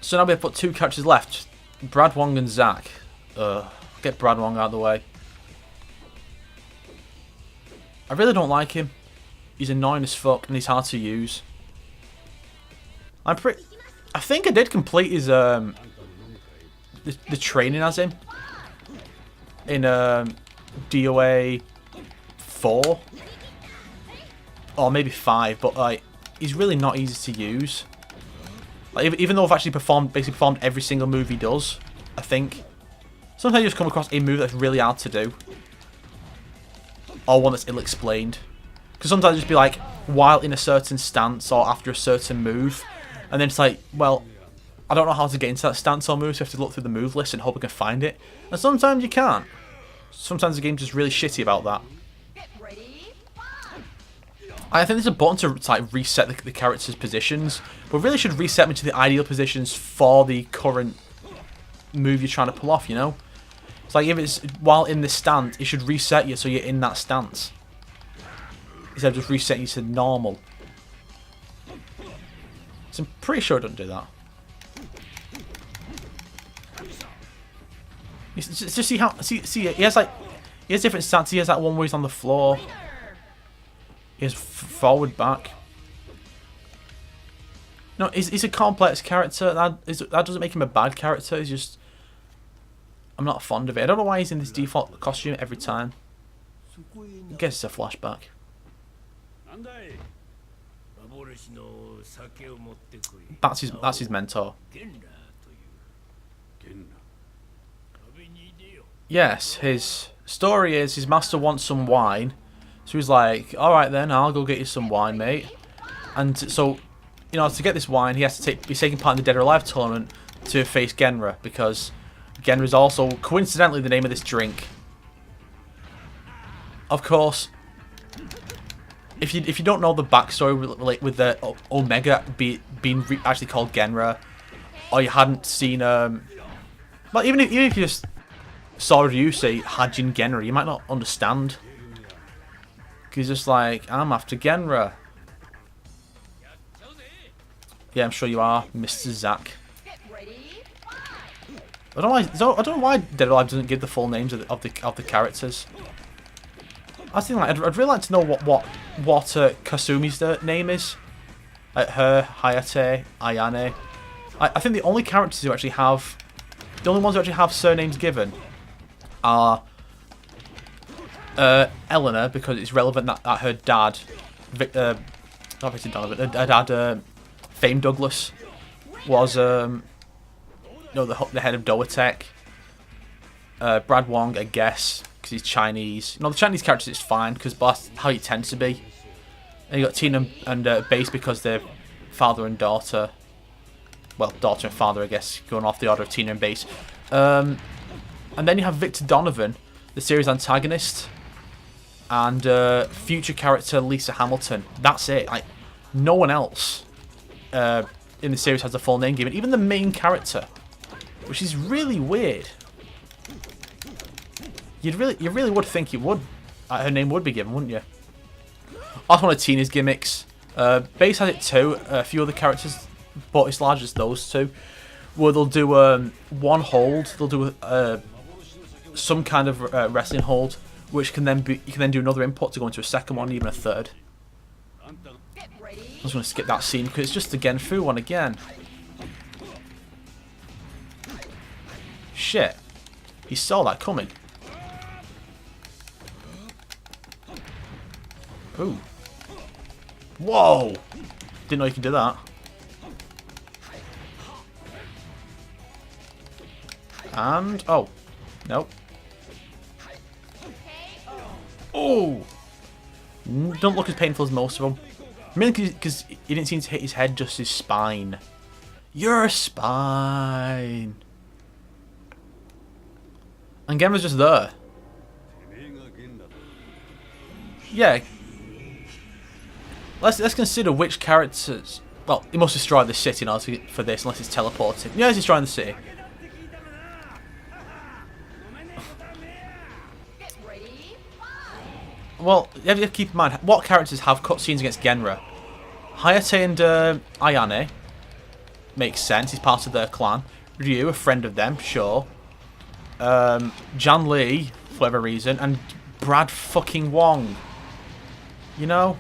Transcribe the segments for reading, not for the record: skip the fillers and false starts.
So now we have got two characters left. Brad Wong and Zack. Get Brad Wong out of the way. I really don't like him. He's annoying as fuck and he's hard to use. I think I did complete his the training as him in DOA 4 or maybe 5, but like he's really not easy to use. Like even though I've actually basically performed every single move he does, I think sometimes you just come across a move that's really hard to do, or one that's ill-explained. Because sometimes just be like while in a certain stance or after a certain move, and then it's like, well, I don't know how to get into that stance or move, so you have to look through the move list and hope I can find it. And sometimes you can't. Sometimes the game's just really shitty about that. I think there's a button to like reset the character's positions, but really should reset them to the ideal positions for the current move you're trying to pull off, you know? It's like if it's while in the stance, it should reset you so you're in that stance, instead of just resetting you to normal. So I'm pretty sure it doesn't do that. Just see how see he has different stats. He has that one where he's on the floor. He has forward back. No, he's a complex character. That doesn't make him a bad character. He's just, I'm not fond of it. I don't know why he's in this default costume every time. I guess it's a flashback. That's his mentor. Yes, his story is his master wants some wine, so he's like, "All right then, I'll go get you some wine, mate." And so, you know, to get this wine, he has to be taking part in the Dead or Alive tournament to face Genra, because Genra is also coincidentally the name of this drink. Of course, if you don't know the backstory with the Omega being actually called Genra, or you hadn't seen well, even if you just saw you say Hajin Genra, you might not understand. He's just like, I'm after Genra. Yeah, I'm sure you are, Mr. Zack. I don't know why Dead or Alive doesn't give the full names of the characters. I think like, I'd really like to know what Kasumi's name is. Like her, Hayate, Ayane. I think the only characters who actually have, the only ones who actually have surnames given are Eleanor, because it's relevant that her dad, not Victor Donovan, her dad, Fame Douglas, was the head of Doatech. Brad Wong, I guess, because he's Chinese. You know, the Chinese characters it's fine because that's how he tends to be. And you got Tina and Base because they're father and daughter. Well, daughter and father, I guess, going off the order of Tina and Base. And then you have Victor Donovan, the series antagonist, and future character Lisa Hamilton. That's it. Like, no one else in the series has a full name given. Even the main character, which is really weird. You really would think it would. Her name would be given, wouldn't you? That's one of Tina's gimmicks. Base has it too. A few other characters, but it's large as those two, where they'll do one hold. They'll do some kind of wrestling hold, which can then be, you can then do another input to go into a second one, even a third. I'm just going to skip that scene because it's just the Genfu one again. Shit, he saw that coming. Ooh. Whoa! Didn't know you could do that. And oh, nope. Oh! Don't look as painful as most of them. Mainly because he didn't seem to hit his head, just his spine. Your spine! And Genra's just there. Yeah. Let's consider which characters... Well, he must destroy the city in order for this, unless it's teleported. Yeah, he's destroying the city. Well, you have to keep in mind, what characters have cutscenes against Genra? Hayate and Ayane, makes sense. He's part of their clan. Ryu, a friend of them, sure. Jan Lee, for whatever reason, and Brad fucking Wong. You know,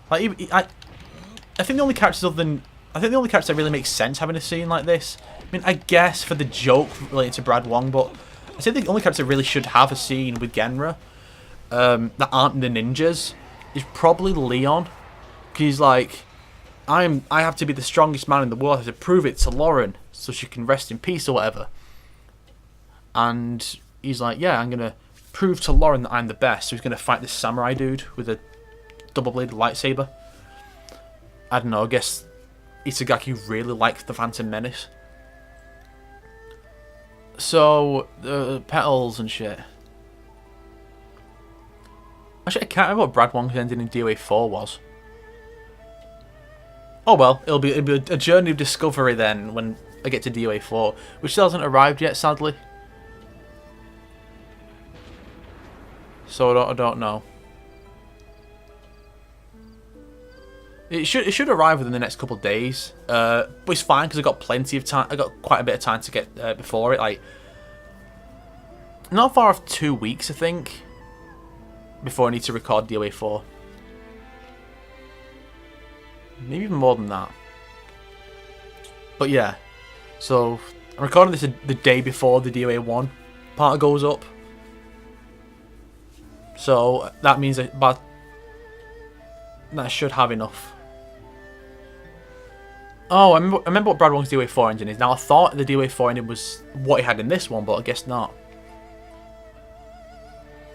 like I think the only characters that really makes sense having a scene like this. I mean, I guess for the joke related to Brad Wong, but I think the only character that really should have a scene with Genra that aren't the ninjas is probably Leon. Because he's like, I have to be the strongest man in the world. I have to prove it to Lauren so she can rest in peace or whatever. And he's like, yeah, I'm going to prove to Lauren that I'm the best. So he's going to fight this samurai dude with a double-bladed lightsaber. I don't know, I guess Itagaki really liked the Phantom Menace. So, petals and shit. Actually, I can't remember what Brad Wong's ending in DOA 4 was. Oh well, it'll be a journey of discovery then when I get to DOA 4, which still hasn't arrived yet, sadly. So I don't know. It should arrive within the next couple of days, but it's fine because I got plenty of time. I got quite a bit of time to get before it. Like, not far off 2 weeks, I think, before I need to record DOA 4. Maybe even more than that. But yeah, so I'm recording this the day before the DOA 1 part goes up. So that means that I should have enough. Oh, I remember what Brad Wong's DOA 4 engine is. Now, I thought the DOA 4 engine was what he had in this one, but I guess not.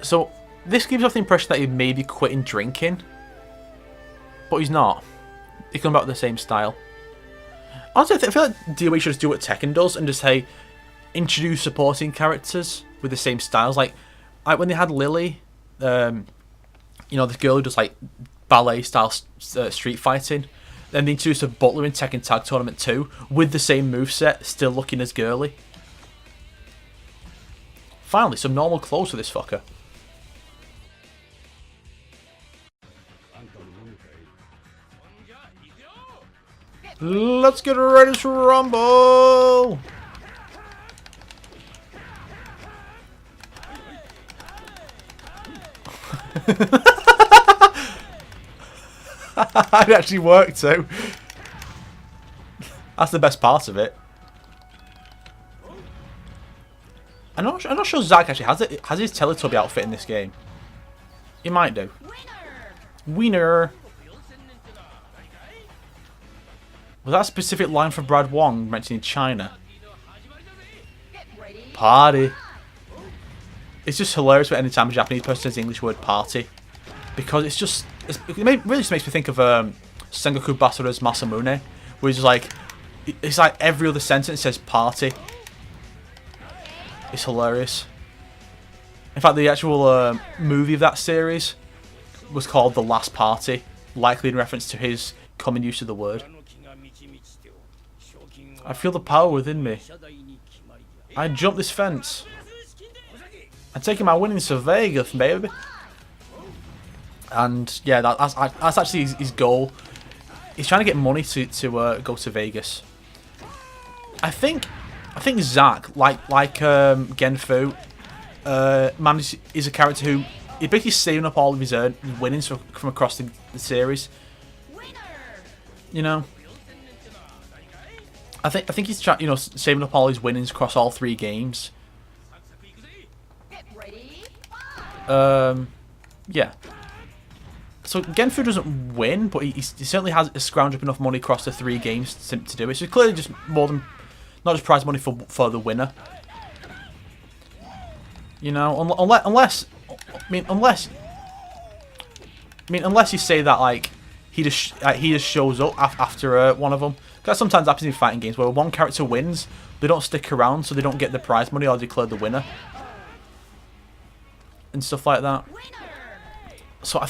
So, this gives off the impression that he may be quitting drinking. But he's not. He comes back with the same style. Honestly, I feel like DOA should just do what Tekken does and just, hey, introduce supporting characters with the same styles. Like when they had Lily, you know, the girl who does, like, ballet-style street fighting. Then they introduced a Butler in Tekken Tag Tournament 2 with the same moveset, still looking as girly. Finally, some normal clothes for this fucker. Let's get ready to rumble! It actually worked too. That's the best part of it. I'm not sure Zack actually has his Teletubby outfit in this game. He might do. Wiener. Was that a specific line for Brad Wong mentioning China? Party. It's just hilarious when any time a Japanese person says the English word party. Because it's just... it really just makes me think of Sengoku Basara's Masamune. Where he's just like... It's like every other sentence says party. It's hilarious. In fact, the actual movie of that series was called The Last Party. Likely in reference to his common use of the word. I feel the power within me. I jumped this fence. I'm taking my winnings to Vegas, baby. And yeah, that's actually his goal. He's trying to get money to go to Vegas. I think Zack, like Genfu, is a character who is basically saving up all of his winnings from across the series. You know. I think he's trying, saving up all his winnings across all 3 games. Yeah. So Genfu doesn't win, but he certainly has scrounged up enough money across the 3 games to do it. So it's clearly just more than not just prize money for the winner. You know, unless you say that like he just shows up after one of them. That sometimes happens in fighting games where one character wins, they don't stick around, so they don't get the prize money or declare the winner. And stuff like that. So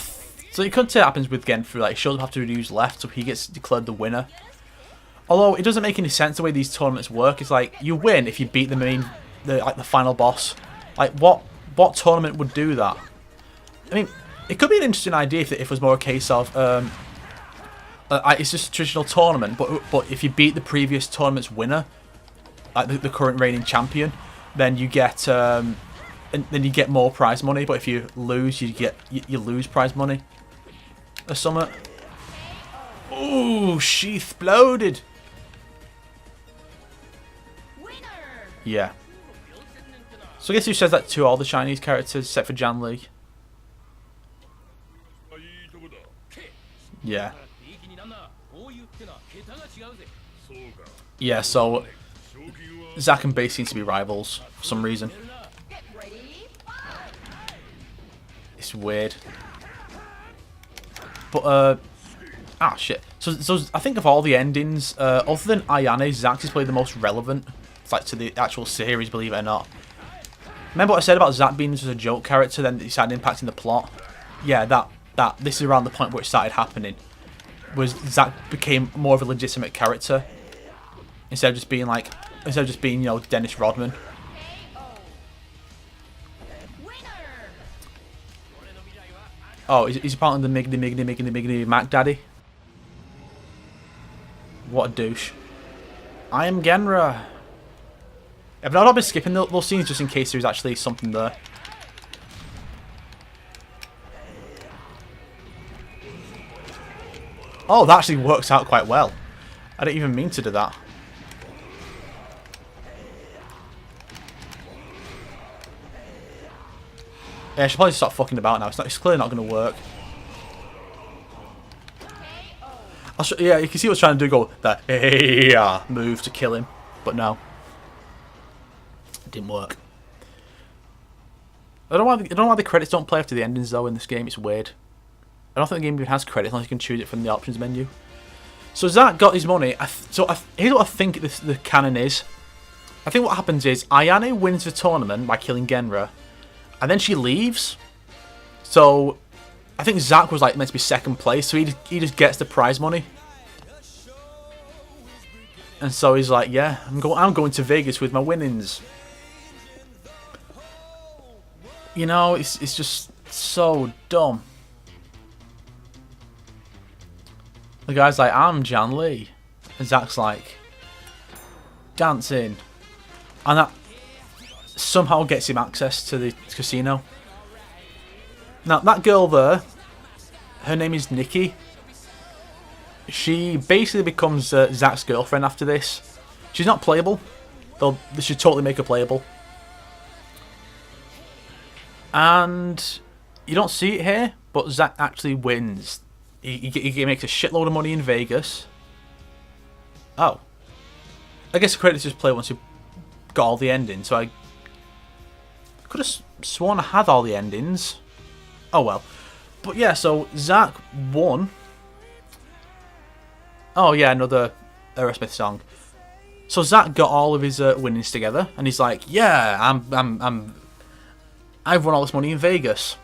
you could say it happens with Genfu, like, he shows up after who's left, so he gets declared the winner. Although, it doesn't make any sense the way these tournaments work. It's like, you win if you beat the final boss. Like, what tournament would do that? I mean, it could be an interesting idea if it was more a case of, It's just a traditional tournament, but if you beat the previous tournament's winner, like the current reigning champion, then you get and then you get more prize money. But if you lose, you lose prize money. Or something. Ooh, she exploded. Yeah. So I guess who says that to all the Chinese characters except for Jan Lee? Yeah. Yeah, so Zack and Base seem to be rivals for some reason. It's weird. But, shit. So I think of all the endings, other than Ayane, Zack's is probably the most relevant. It's like to the actual series, believe it or not. Remember what I said about Zack being just a joke character, then he started impacting the plot? Yeah, this is around the point where it started happening. Was Zack became more of a legitimate character instead of just being you know, Dennis Rodman. Oh, he's apparently the Miggity Mac Daddy. What a douche. I am Genra. I've not been skipping those scenes just in case there's actually something there. Oh, that actually works out quite well. I didn't even mean to do that. Yeah, I should probably stop fucking about now. It's clearly not going to work. Yeah, you can see what's trying to do. Go that hey move to kill him, but no, it didn't work. I don't know why the credits don't play after the endings though in this game. It's weird. I don't think the game even has credits unless you can choose it from the options menu. So Zack got his money. Here's what I think the canon is. I think what happens is Ayane wins the tournament by killing Genra, and then she leaves. So I think Zack was like meant to be second place, so he just gets the prize money. And so he's like, yeah, I'm going to Vegas with my winnings. You know, it's just so dumb. The guy's like, I'm Jan Lee. And Zack's like, dancing. And that somehow gets him access to the casino. Now, that girl there, her name is Nikki. She basically becomes Zack's girlfriend after this. She's not playable. They should totally make her playable. And you don't see it here, but Zack actually wins. He makes a shitload of money in Vegas. Oh. I guess the credits just play once you got all the endings, so I could have sworn I had all the endings. Oh well. But yeah, so Zack won. Oh yeah, another Aerosmith song. So Zack got all of his winnings together, and he's like, "Yeah, I've won all this money in Vegas."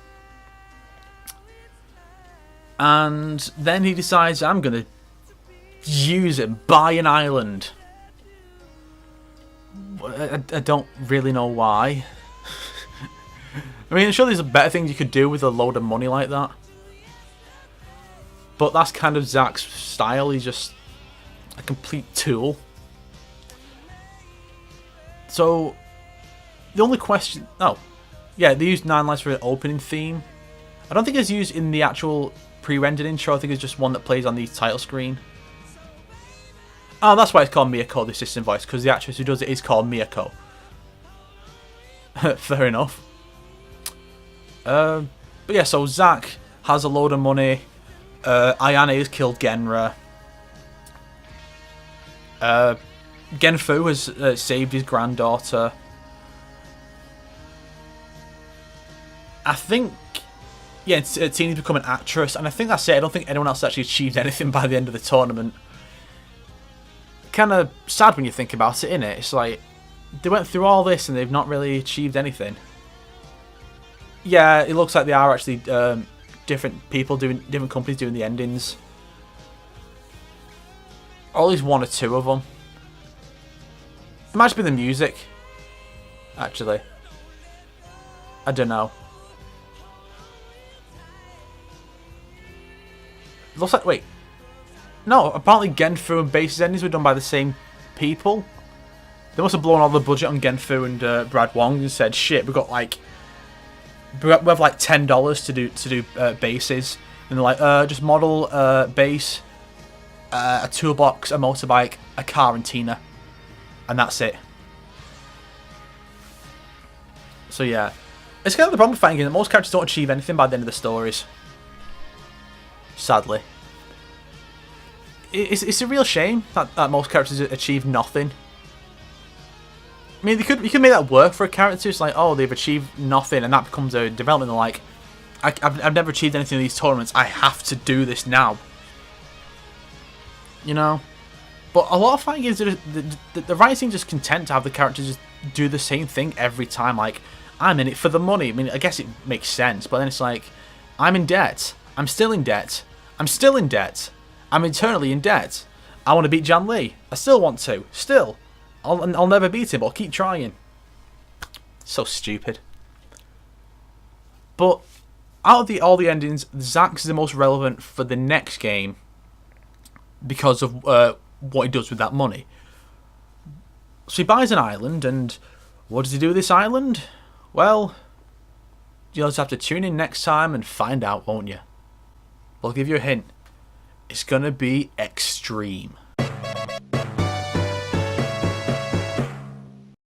And then he decides, I'm gonna use it, buy an island. I don't really know why. I mean, I'm sure there's better things you could do with a load of money like that. But that's kind of Zack's style. He's just a complete tool. So, the only question... Oh, yeah, they used 9 Lives for the opening theme. I don't think it's used in the actual pre-rendered intro. I think it's just one that plays on the title screen. Oh, that's why it's called Miyako, the assistant voice, because the actress who does it is called Miyako. Fair enough. But yeah, so Zack has a load of money. Ayane has killed Genra. Genfu has saved his granddaughter. I think... Yeah, Tina's become an actress, and I think that's it. I don't think anyone else actually achieved anything by the end of the tournament. Kind of sad when you think about it, innit? It's like, they went through all this and they've not really achieved anything. Yeah, it looks like they are actually different companies doing the endings. Or at least one or two of them. It might just be the music, actually. I don't know. Looks like, wait. No, apparently Genfu and Base's endings were done by the same people. They must have blown all the budget on Genfu and Brad Wong and said, "Shit, we have like $10 to do bases," and they're like, "Just model base, a toolbox, a motorbike, a car, and Tina, and that's it." So yeah, it's kind of the problem with fighting games that most characters don't achieve anything by the end of the stories. Sadly, it's a real shame that most characters achieve nothing. I mean, you could make that work for a character. It's like, oh, they've achieved nothing, and that becomes a development. They're like, I've never achieved anything in these tournaments. I have to do this now. You know? But a lot of fighting games, the writing seems just content to have the characters just do the same thing every time. Like, I'm in it for the money. I mean, I guess it makes sense, but then it's like, I'm in debt. I'm still in debt. I'm still in debt. I'm eternally in debt. I want to beat Jan Lee. I still want to. Still. I'll never beat him, but I'll keep trying. So stupid. But out of all the endings, Zack's is the most relevant for the next game because of what he does with that money. So he buys an island, and what does he do with this island? Well, you'll just have to tune in next time and find out, won't you? I'll give you a hint. It's going to be extreme.